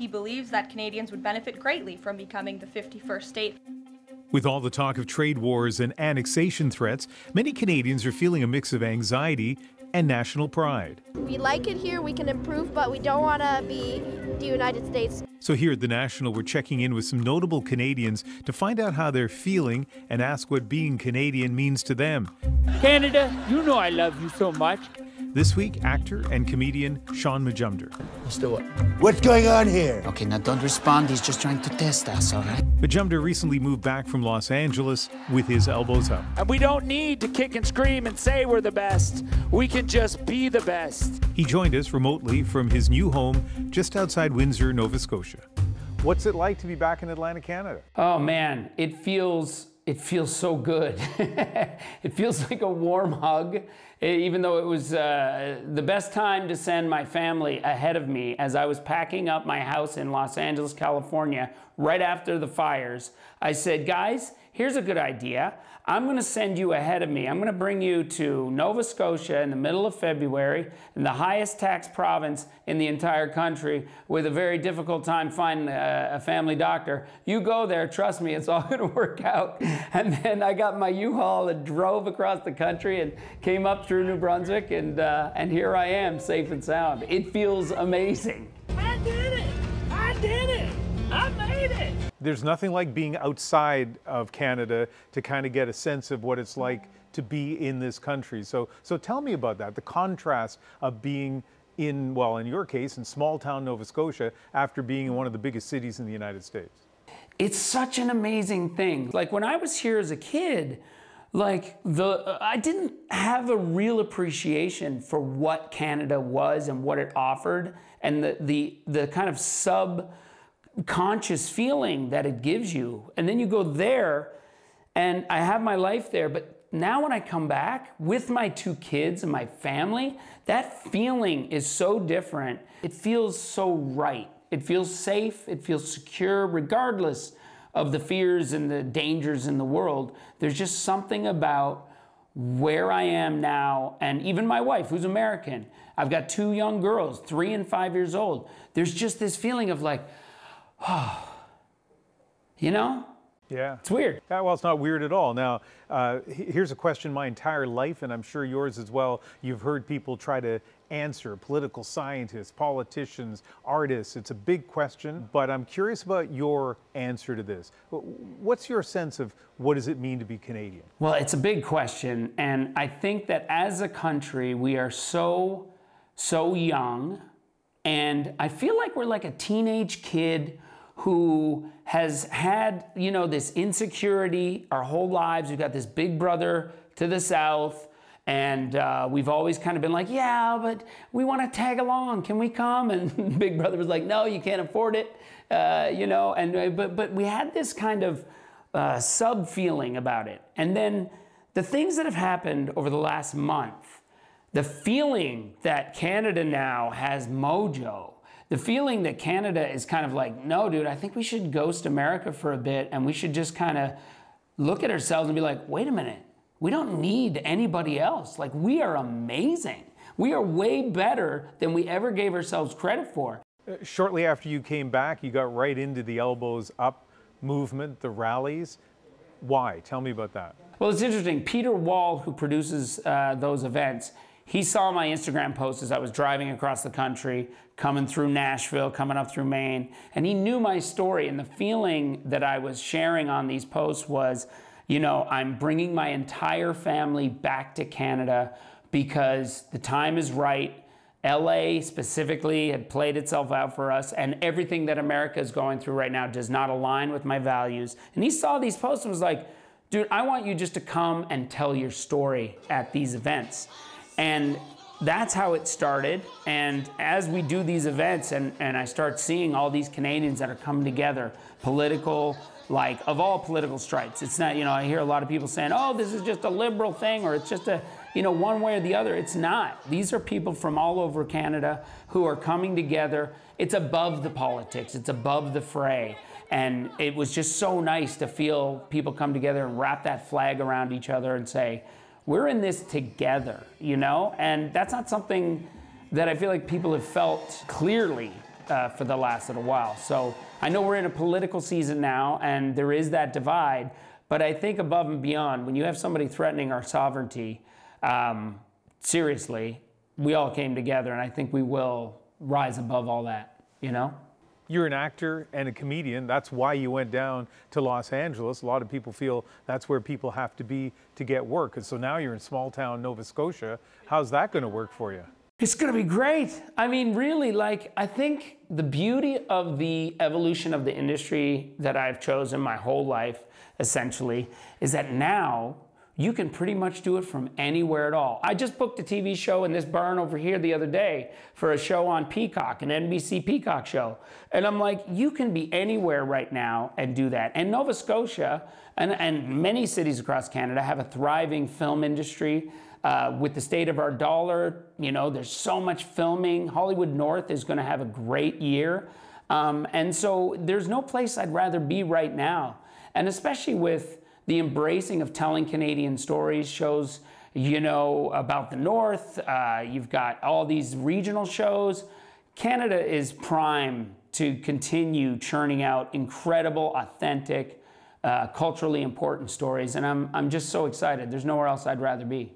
he believes that Canadians would benefit greatly from becoming the 51st state. With all the talk of trade wars and annexation threats, many Canadians are feeling a mix of anxiety and national pride. We like it here, we can improve, but we don't want to be the United States. So here at The National, we're checking in with some notable Canadians to find out how they're feeling and ask what being Canadian means to them. Canada, you know I love you so much. This week, actor and comedian Shaun Majumder. Let's do it. What's going on here? Okay, now don't respond. He's just trying to test us, all right? Majumder recently moved back from Los Angeles with his elbows up. And we don't need to kick and scream and say we're the best. We can just be the best. He joined us remotely from his new home just outside Windsor, Nova Scotia. What's it like to be back in Atlantic Canada? Oh man, it feels so good. It feels like a warm hug, even though it was the best time to send my family ahead of me as I was packing up my house in Los Angeles, California, right after the fires. I said, guys, here's a good idea. I'm gonna send you ahead of me. I'm gonna bring you to Nova Scotia in the middle of February, in the highest tax province in the entire country, with a very difficult time finding a family doctor. You go there, trust me, it's all gonna work out. And then I got my U-Haul and drove across the country and came up through New Brunswick, and here I am, safe and sound. It feels amazing. I did it! I did it! I made it! There's nothing like being outside of Canada to kind of get a sense of what it's like to be in this country. So tell me about that, the contrast of being in, well, in your case, in small town Nova Scotia after being in one of the biggest cities in the United States. It's such an amazing thing. Like when I was here as a kid, I didn't have a real appreciation for what Canada was and what it offered, and the kind of subconscious feeling that it gives you. And then you go there, and I have my life there, but now when I come back with my two kids and my family, that feeling is so different. It feels so right. It feels safe, it feels secure, regardless of the fears and the dangers in the world. There's just something about where I am now, and even my wife, who's American. I've got two young girls, 3 and 5 years old. There's just this feeling of like, oh, you know? Yeah. It's weird. Yeah, well, it's not weird at all. Now, here's a question my entire life, and I'm sure yours as well. You've heard people try to answer, political scientists, politicians, artists. It's a big question, but I'm curious about your answer to this. What's your sense of what does it mean to be Canadian? Well, it's a big question, and I think that as a country, we are so young, and I feel like we're like a teenage kid who has had, you know, this insecurity our whole lives. We've got this big brother to the south, and we've always kind of been like, yeah, but we want to tag along. Can we come? And Big Brother was like, no, you can't afford it, you know. And but we had this kind of sub feeling about it. And then the things that have happened over the last month, the feeling that Canada now has mojo, the feeling that Canada is kind of like, no, dude, I think we should ghost America for a bit, and we should just kind of look at ourselves and be like, wait a minute, we don't need anybody else. Like, we are amazing. We are way better than we ever gave ourselves credit for. Shortly after you came back, you got right into the elbows up movement, the rallies. Why? Tell me about that. Well, it's interesting. Peter Wall, who produces those events, he saw my Instagram post as I was driving across the country, coming through Nashville, coming up through Maine, and he knew my story. And the feeling that I was sharing on these posts was, you know, I'm bringing my entire family back to Canada because the time is right. LA specifically had played itself out for us, and everything that America is going through right now does not align with my values. And he saw these posts and was like, dude, I want you just to come and tell your story at these events. And that's how it started. And as we do these events and I start seeing all these Canadians that are coming together, political, like of all political stripes. It's not, you know, I hear a lot of people saying, oh, this is just a liberal thing, or it's just a, you know, one way or the other. It's not. These are people from all over Canada who are coming together. It's above the politics. It's above the fray. And it was just so nice to feel people come together and wrap that flag around each other and say, we're in this together, you know? And that's not something that I feel like people have felt clearly for the last little while. So I know we're in a political season now, and there is that divide, but I think above and beyond, when you have somebody threatening our sovereignty, seriously, we all came together, and I think we will rise above all that, you know? You're an actor and a comedian. That's why you went down to Los Angeles. A lot of people feel that's where people have to be to get work. And so now you're in small town Nova Scotia. How's that going to work for you? It's going to be great. I mean, really, like, I think the beauty of the evolution of the industry that I've chosen my whole life, essentially, is that now you can pretty much do it from anywhere at all. I just booked a TV show in this barn over here the other day for a show on Peacock, an NBC Peacock show. And I'm like, you can be anywhere right now and do that. And Nova Scotia and many cities across Canada have a thriving film industry. With the state of our dollar, you know, there's so much filming. Hollywood North is going to have a great year. And so there's no place I'd rather be right now. And especially with the embracing of telling Canadian stories, shows, you know, about the North. You've got all these regional shows. Canada is prime to continue churning out incredible, authentic, culturally important stories. And I'm just so excited. There's nowhere else I'd rather be.